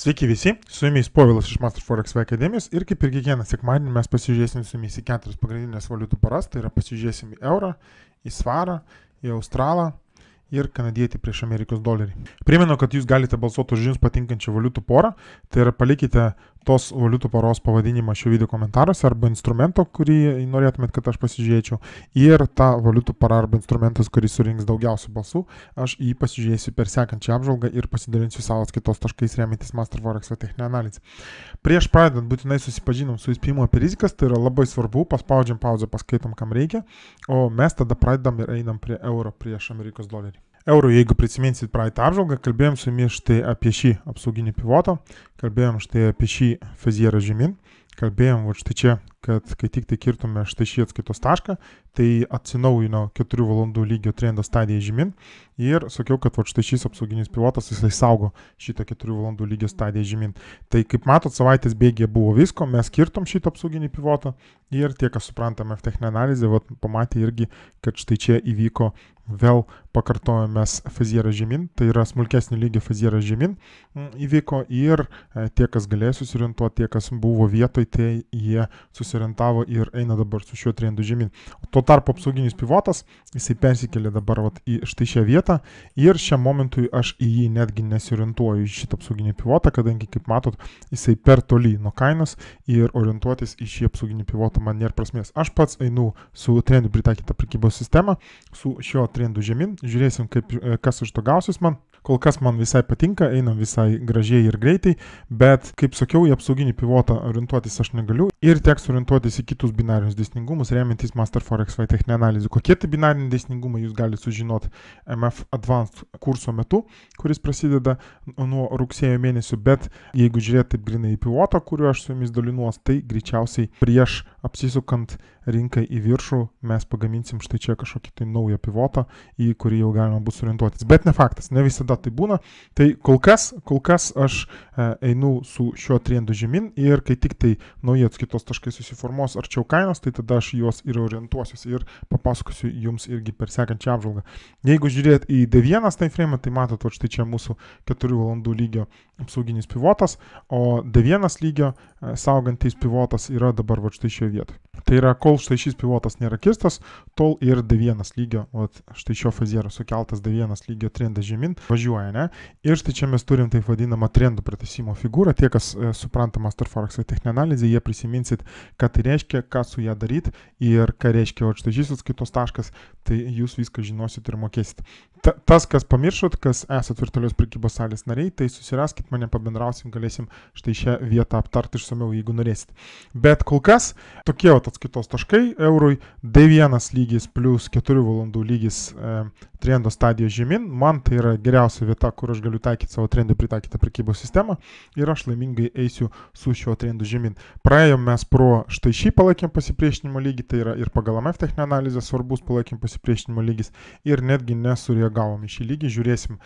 Sveiki visi, su jumis Povilas iš Master Forex Akademijos ir kaip ir kiekvieną sekmadienį mes pasižiūrėsim su jumis į 4 pagrindinės valiutų paras, tai yra pasižiūrėsim į eurą, į svarą, į australą ir kanadietį prieš Amerikos dolerį. Primenu, kad jūs galite balsuoti už jums patinkančią valiutų porą, tai yra palikite tos valiutų poros pavadinimą šio video komentaruose arba instrumento, kurį norėtumėt, kad aš pasižiūrėčiau, ir tą valiutų parą arba instrumentas, kuris surinks daugiausiai balsų, aš jį pasižiūrėsiu per sekančią apžvalgą ir pasidalinsiu savo skaitos taškais remiantis Master Forex techninę analizę. Prieš pradedant būtinai susipažinom su įspėjimu apie rizikas, tai yra labai svarbu, paspaudžiam pauzę, paskaitom, kam reikia, o mes tada pradedam ir einam prie euro prieš Amerikos dolerį. Eurų, jeigu prisiminsit praeitą apžvalgą, kalbėjom su jumis štai apie šį apsauginį pivotą, kalbėjom štai apie šį fazierą žemyn, kalbėjom štai čia, kad kai tik tai kirtume štai šį atskaitos tašką, tai atsinaujino 4 valandų lygio trendo stadiją žemyn ir sakiau, kad štai šis apsauginis pivotas jisai saugo šitą 4 valandų lygio stadiją žemyn. Tai kaip matot, savaitės bėgyje buvo visko, mes kirtom šitą apsauginį pivotą ir tie, kas suprantame techninę analizę, pamatė irgi, kad štai čia įvyko vėl pakartojomės fazierą žemyn, tai yra smulkesnį lygį fazierą žemyn įvyko ir tie, kas galėjo susiorientuoti, tie, kas buvo vietoj, tai jie susiorientavo ir eina dabar su šiuo trendu žemyn. Tuo tarpu apsauginis pivotas, jisai persikėlė dabar į štai šią vietą ir šiam momentui aš į jį netgi nesiorientuoju į šitą apsauginį pivotą, kadangi, kaip matot, jisai per toli nuo kainos ir orientuotis į šį apsauginį pivotą man nėra prasmės. Aš pats einu su trendu pritaikyta prekybos sistema, su šio trendu žemyn, žiūrėsim, kas iš to gausis man. Kol kas man visai patinka, einam visai gražiai ir greitai, bet, kaip sakiau, į apsauginį pivotą orientuotis aš negaliu ir teks orientuotis į kitus binarinius dėsningumus, remiantis Master Forex techninę analizę. Kokie tai binariniai dėsningumai jūs galite sužinoti MF Advanced kurso metu, kuris prasideda nuo rugsėjo mėnesio, bet jeigu žiūrėti taip grinai į pivotą, kuriuo aš su jumis dalinuos, tai greičiausiai prieš apsisukant rinkai į viršų mes pagaminsim štai čia kažkokį tai naują pivotą, į kurį jau galima bus orientuotis. Bet ne faktas, ne visada tai būna. Tai kol kas aš einu su šiuo trendu žemyn ir kai tik tai nauji atskaitos taškai susiformuos arčiau kainos, tai tada aš juos ir orientuosiuosi ir papasakosiu jums irgi per sekančią apžvalgą. Jeigu žiūrėt į D1 time frame, tai matot, štai čia mūsų 4 valandų lygio apsauginis pivotas, o D1 lygio saugantis pivotas yra dabar štai šioje vietoje. Tai yra, kol štai šis pivotas nėra kirstas, tol ir D1 lygio, štai šio faziero sukeltas D1 lygio trendas žemyn važiuoja, ne? Ir štai čia mes turim taip vadinamą trendų pratęsimo figūrą. Tie, kas supranta Master Forex techninę analizę, jie prisiminsit, ką tai reiškia, ką su ją daryti ir ką reiškia štai šis atskaitos taškas, tai jūs viską žinosit ir mokėsit. Tas, kas pamiršot, kas esat virtualios prekybos salės nariai, tai susiraskit mane, pabendrausim, galėsim štai šią vietą aptarti išsamiau, jeigu norėsit. Bet kol kas tokie atskaitos taškai eurui, D1 lygis plus 4 valandų lygis trendo stadijos žemyn, man tai yra geriausia vieta, kur aš galiu taikyti savo trendų pritaikytą prekybos sistemą ir aš laimingai eisiu su šiuo trendu žemyn. Praėjom mes pro štai šį palaikymą pasipriešinimo lygį, tai yra ir pagal MF techninę analizę svarbus palaikymą pasipriešinimo lygis ir netgi nesureagavom į šį lygį, žiūrėsim,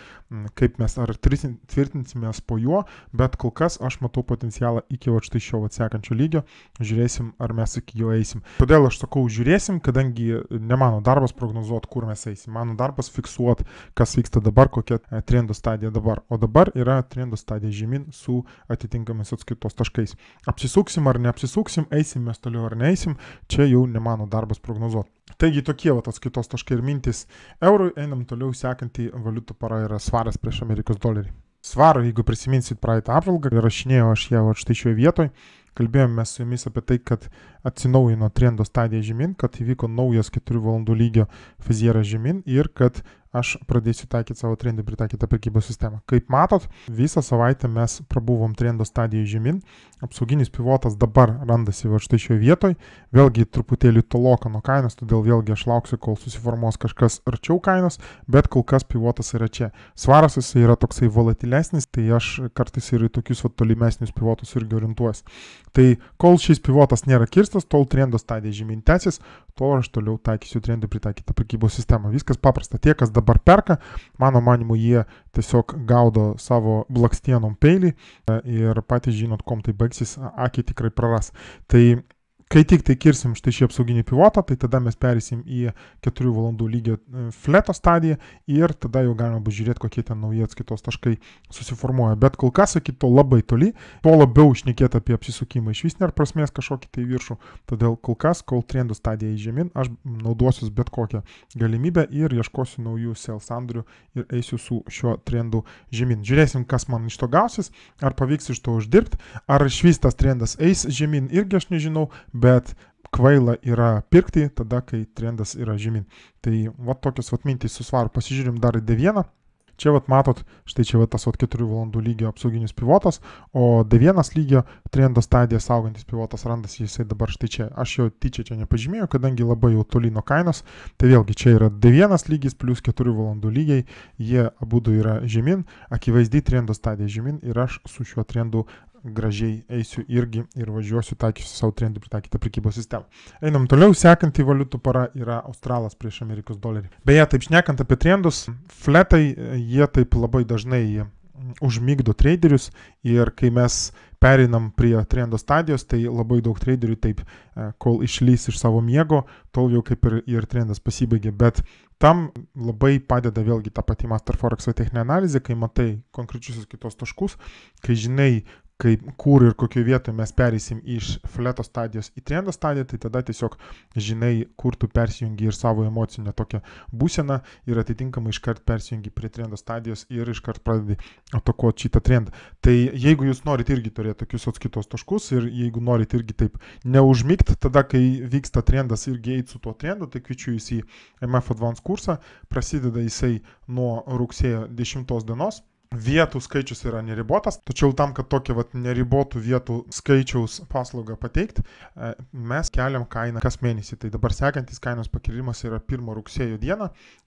kaip mes ar tvirtinsimės po juo, bet kol kas aš matau potencialą iki štai šio sekančio lygio, žiūrėsim, ar mes iki jo eisim. Todėl aš sakau žiūrėsim, kadangi ne mano darbas prognozuoti, kur mes eisim. Mano darbas fiksuoti, kas vyksta dabar, kokia trendo stadija dabar. O dabar yra trendo stadija žemyn su atitinkamais atskaitos taškais. Apsisuksim ar neapsisuksim, eisim mes toliau ar neeisim, čia jau ne mano darbas prognozuoti. Taigi tokie atskaitos taškai ir mintis eurui, einam toliau, sekantį valiutų para yra svaras prieš Amerikos dolerį. Svarą, jeigu prisiminsit praeitą apžvalgą, rašinėjau aš ją štai šioje vietoje. Kalbėjome su jumis apie tai, kad atsinaujino trendo stadija žemyn, kad įvyko naujas 4 valandų lygio fazieras žemyn ir kad aš pradėsiu taikyti savo trendų pritaikytą prekybos sistemą. Kaip matot, visą savaitę mes prabuvom trendo stadijoje žemyn. Apsauginis pivotas dabar randasi štai šioje vietoje. Vėlgi truputėlį toloka nuo kainos, todėl vėlgi aš lauksiu, kol susiformuos kažkas arčiau kainos, bet kol kas pivotas yra čia. Svaras jisai yra toksai volatilesnis, tai aš kartais ir į tokius tolimesnius pivotus irgi orientuojuosi. Tai kol šis pivotas nėra kirstas, tol trendo stadija žemyn tęsis, tol aš toliau taikysiu trendų pritaikytą prekybos sistemą. Viskas paprasta. Tie, kas dabar perka, mano manimu, jie tiesiog gaudo savo blakstienom peilį ir patys žinot, kom tai baigsis, akį tikrai praras. Tai Kai tik tai kirsim štai šį apsauginį pivotą, tai tada mes perėsim į 4 valandų lygio fleto stadiją ir tada jau galima bus žiūrėti, kokie ten nauji atskaitos taškai susiformuoja. Bet kol kas iki to labai toli, tuo labiau šnekėti apie apsisukimą iš vis nėra prasmės kažkokį tai viršų. Todėl kol kas, kol trendų stadija į žemyn, aš naudosiu bet kokią galimybę ir ieškosiu naujų sell sandorių ir eisiu su šiuo trendu žemyn. Žiūrėsim, kas man iš to gausis, ar pavyks iš to uždirbti, ar iš vis tas trendas eis žemyn, irgi aš nežinau, bet kvaila yra pirkti tada, kai trendas yra žemyn. Tai va tokios vat mintys su svaru. Pasižiūrim dar į D1. Čia vat matot, štai čia vat tas vat 4 valandų lygio apsauginis pivotas, o D1 lygio trendo stadija saugantis pivotas randasi jisai dabar štai čia. Aš jo tyčia čia nepažymėjau, kadangi labai jau toli nuo kainos. Tai vėlgi čia yra D1 lygis plus 4 valandų lygiai, jie abudu yra žemyn, akivaizdi trendo stadija žemyn ir aš su šiuo trendu gražiai eisiu irgi ir važiuosiu, taikysiu savo trendų pritaikytą prekybos sistemą. Einam toliau, sekantį valiutų para yra Australas prieš Amerikos dolerį. Beje, taip šnekant apie trendus, fletai, jie taip labai dažnai užmigdo traderius ir kai mes pereinam prie trendo stadijos, tai labai daug traderių taip, kol išlys iš savo miego, tol jau kaip ir trendas pasibaigė, bet tam labai padeda vėlgi ta pati Master Forex techninė analizė, kai matai konkrečius kitos taškus, kai žinai, kur ir kokioje vietoje mes pereisim iš fleto stadijos į trendo stadiją, tai tada tiesiog žinai, kur tu persijungi ir savo emocinę tokią būseną ir atitinkamai iškart persijungi prie trendo stadijos ir iškart pradedi atakuoti šitą trendą. Tai jeigu jūs norit irgi turėti tokius atskaitos taškus ir jeigu norit irgi taip neužmigti, tada kai vyksta trendas irgi eiti su tuo trendu, tai kviečiu jūs į MF Advance kursą, prasideda jisai nuo rugsėjo 10 dienos. Vietų skaičius yra neribotas, tačiau tam, kad tokią neribotų vietų skaičiaus paslaugą pateikti, mes keliam kainą kas mėnesį. Tai dabar sekantis kainos pakėlimas yra 1 rugsėjo dieną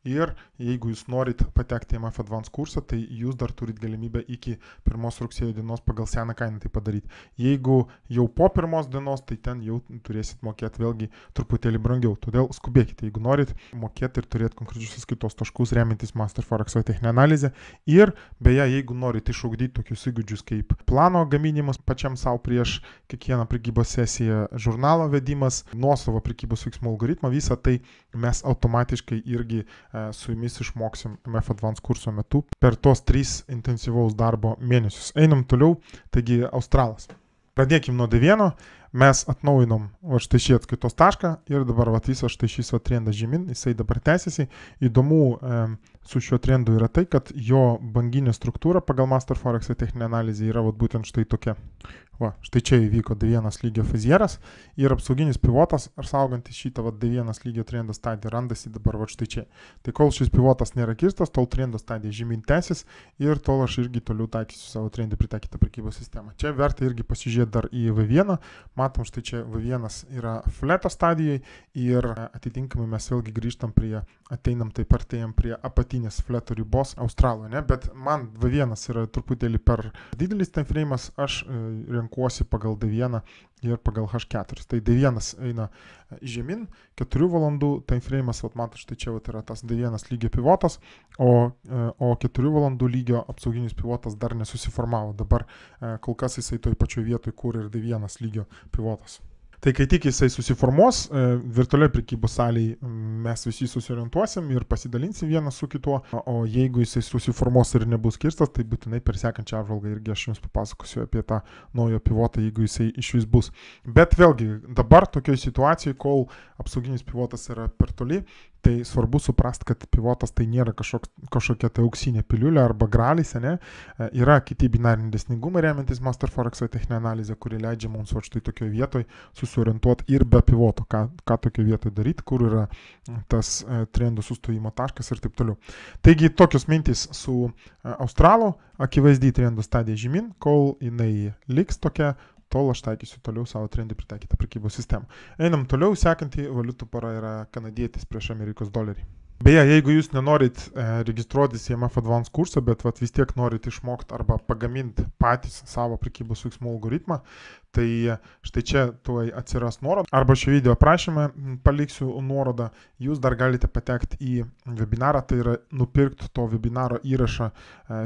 ir jeigu jūs norit patekti į MF Advance kursą, tai jūs dar turit galimybę iki 1 rugsėjo dienos pagal seną kainą tai padaryti. Jeigu jau po 1 dienos, tai ten jau turėsit mokėti vėlgi truputėlį brangiau. Todėl skubėkite, jeigu norit mokėti ir turėti konkrečius atskaitos taškus remiantis Master Forex techninę analizę ir jeigu norit išugdyti tokius įgūdžius kaip plano gaminimas pačiam savo prieš kiekvieną prekybos sesiją, žurnalo vedimas, nuosavo prekybos veiksmų algoritmą, visą tai mes automatiškai irgi su jumis išmoksim MF Advance kurso metu per tos 3 intensyvaus darbo mėnesius. Einam toliau, taigi Australas. Pradėkim nuo D1, mes atnaujinom štai šį atskaitos tašką ir dabar visas štai šis trendas žemyn, jisai dabar tęsiasi. Įdomu su šiuo trendu yra tai, kad jo banginė struktūra pagal Master Forex techninę analizę yra būtent štai tokia. Štai čia įvyko D1 lygio fazieras ir apsauginis pivotas, ar saugantis šitą D1 lygio trendo stadiją randasi dabar štai čia. Tai kol šis pivotas nėra kirstas, tol trendo stadija žemyn tęsis ir tol aš irgi toliau taikysiu savo trendį pritaikytą prekybos sistemą. Čia verta irgi pasižiūrėti dar į V1. Matom, štai čia V1 yra fleto stadijai ir atitinkamai mes vėlgi grįžtam ateinam taip artėjam prie apatinės fleto ribos Australo, ne? Bet man V1 yra truputėlį per didelis time frame'as, aš renkuosi pagal D1 ir pagal H4. Tai D1 eina žemyn, 4 valandų time frame'as, matot, štai čia yra tas D1 lygio pivotas, o 4 valandų lygio apsauginis pivotas dar nesusiformavo. Dabar kol kas jisai toj pačioj vietoj, kur ir D1 lygio pivotas. Tai kai tik jisai susiformuos, virtualiai prekybos salėje mes visi susiorientuosim ir pasidalinsim vienas su kituo, o jeigu jisai susiformuos ir nebus kirstas, tai būtinai per sekančią apžvalgą irgi aš jums papasakosiu apie tą naują pivotą, jeigu jisai iš vis bus. Bet vėlgi, dabar tokioje situacijoje, kol apsauginis pivotas yra per toli, tai svarbu suprasti, kad pivotas tai nėra kažkokia tai auksinė piliulė arba gralis, ne? Yra kiti binariniai dėsningumai remiantis Master Forex techninė analizė, kuri leidžia mums štai tokioje vietoje susiorientuoti ir be pivoto, ką tokioje vietoje daryti, kur yra tas trendų sustojimo taškas ir taip toliau. Taigi tokios mintys su Australu, akivaizdį trendų stadija žemyn, kol jinai liks tokia, tol aš taikysiu toliau savo trendį pritaikytą prekybos sistemą. Einam toliau, sekantį valiutų para yra kanadietis prieš Amerikos dolerį. Beje, jeigu jūs nenorit registruotis į MF Advance kursą, bet vis tiek norit išmokti arba pagaminti patys savo prekybos veiksmų algoritmą, Tai štai čia tuoj atsiras nuoroda. Arba šio video aprašymą paliksiu nuorodą. Jūs dar galite patekti į webinarą, tai yra nupirkti to webinaro įrašą.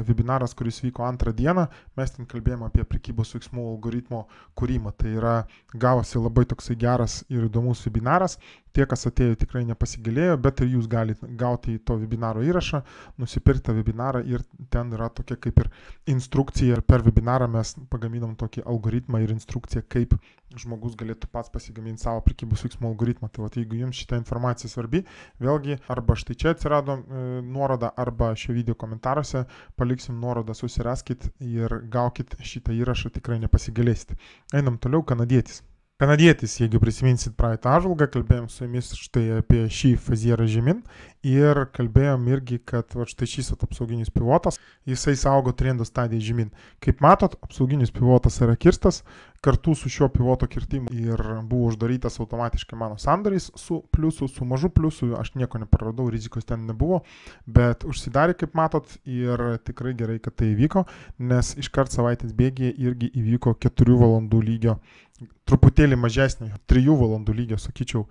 Webinaras, kuris vyko 2 dieną, mes ten kalbėjome apie prekybos veiksmų algoritmo kūrimą. Tai yra gavosi labai toksai geras ir įdomus webinaras. Tie, kas atėjo, tikrai nepasigailėjo, bet ir jūs galite gauti to webinaro įrašą, nusipirkti tą webinarą ir ten yra tokia kaip ir instrukcija. Per webinarą mes pagaminom tokį algoritmą ir instrukciją, kaip žmogus galėtų pats pasigaminti savo prekybos veiksmų algoritmą. Tai vat, jeigu jums šitą informaciją svarbi, vėlgi arba štai čia atsirado nuoroda, arba šio video komentaruose paliksim nuorodą, susiraskit ir gaukit šitą įrašą, tikrai nepasigailėsite. Einam toliau, kanadietis. Kanadietis, jeigu prisiminsit praeitą apžvalgą, kalbėjom su jumis štai apie šį fazierą žemyn ir kalbėjom irgi, kad va, štai šis apsauginis pivotas, jisai saugo trendo stadiją žemyn. Kaip matot, apsauginis pivotas yra kirstas, kartu su šiuo pivoto kirtimu ir buvo uždarytas automatiškai mano sandoris su pliusu, su mažu pliusu, aš nieko nepraradau, rizikos ten nebuvo, bet užsidarė, kaip matot, ir tikrai gerai, kad tai įvyko, nes iškart savaitės bėgyje irgi įvyko 4 valandų lygio, truputėlį mažesnio, 3 valandų lygio, sakyčiau,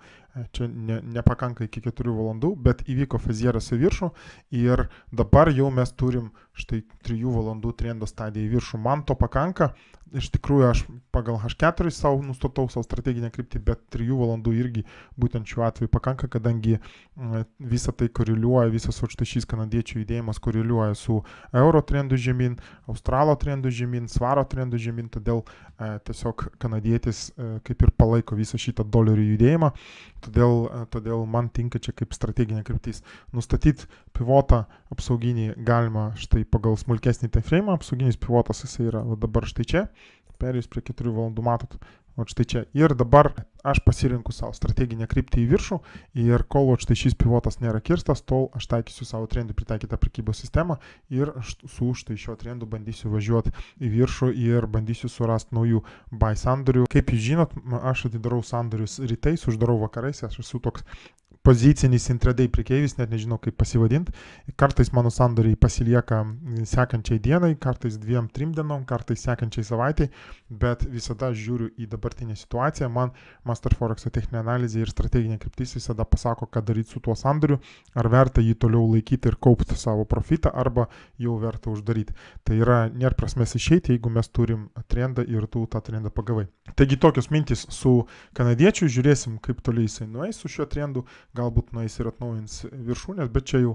čia nepakanka iki 4 valandų, bet įvyko fazieras į viršų ir dabar jau mes turim štai 3 valandų trendo stadiją į viršų. Man to pakanka, iš tikrųjų aš pagal H4 savo nustatau savo strateginę kryptį, bet 3 valandų irgi būtent šiuo atveju pakanka, kadangi visa tai koreliuoja, visas štai šis kanadiečių judėjimas koreliuoja su euro trendu žemyn, australo trendu žemyn, svaro trendu žemyn, todėl tiesiog kanadietis kaip ir palaiko visą šitą dolerių judėjimą, todėl man tinka čia kaip strateginė kryptis. Nustatyti pivotą apsauginį galima štai pagal smulkesnį time frame, apsauginis pivotas jisai yra dabar štai čia, perėjus prie 4 valandų matot, štai čia. Ir dabar aš pasirinku savo strateginę kryptį į viršų ir kol štai šis pivotas nėra kirstas, tol aš taikysiu savo trendui pritaikytą prekybos sistemą ir su štai šio trendu bandysiu važiuoti į viršų ir bandysiu surasti naujų buy sandorių. Kaip jūs žinot, aš atidarau sandorius rytais, uždarau vakarais, aš esu toks pozicinis intraday prekeivis, net nežinau kaip pasivadinti. Kartais mano sandoriai pasilieka sekančiai dienai, kartais 2-3 dienom, kartais sekančiai savaitai, bet visada žiūriu į dabartinę situaciją. Man Master Forexo techninė analizė ir strateginė kryptis visada pasako, ką daryti su tuo sandoriu, ar verta jį toliau laikyti ir kaupti savo profitą, arba jau verta uždaryti. Tai yra, nėra prasmės išeiti, jeigu mes turim trendą ir tu tą trendą pagavai. Taigi tokios mintis su kanadiečiu, žiūrėsim, kaip toliau jisai nueis su šiuo trendu, galbūt nueis ir atnaujins viršūnės, bet čia jau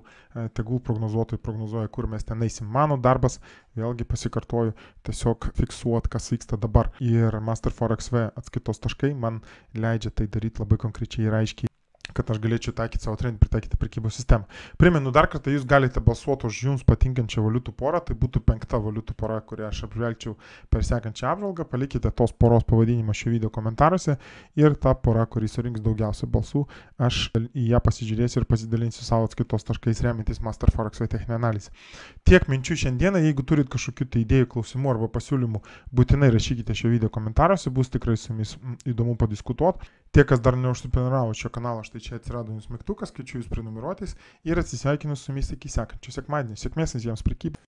tegul prognozuotojai prognozuoja, kur mes ten eisim. Mano darbas, vėlgi pasikartoju, tiesiog fiksuoti, kas vyksta dabar. Ir Master Forex V atskaitos taškai man leidžia tai daryti labai konkrečiai ir aiškiai, kad aš galėčiau taikyti savo trendį pritaikyti prekybos sistemą. Primenu dar kartą, jūs galite balsuoti už jums patinkančią valiutų porą, tai būtų 5. valiutų pora, kurią aš apžvelgčiau per sekančią apžvalgą. Palikite tos poros pavadinimą šio video komentaruose ir ta pora, kuris surinks daugiausia balsų, aš į ją pasižiūrėsiu ir pasidalinsiu savo atskaitos taškais remintis Master Forex techninę analizę. Tiek minčių šiandieną, jeigu turit kažkokių tai idėjų, klausimų arba pasiūlymų, būtinai rašykite šio video komentaruose, bus tikrai su jumis įdomu padiskutuoti. Tie, kas dar neužsiprenumeravo šio kanalo, štai čia atsirado jums mygtukas, kviečiu jūs prenumeruotis ir atsisveikinu su jumis iki sekančio sekmadienio. Sėkmės visiems prekybai.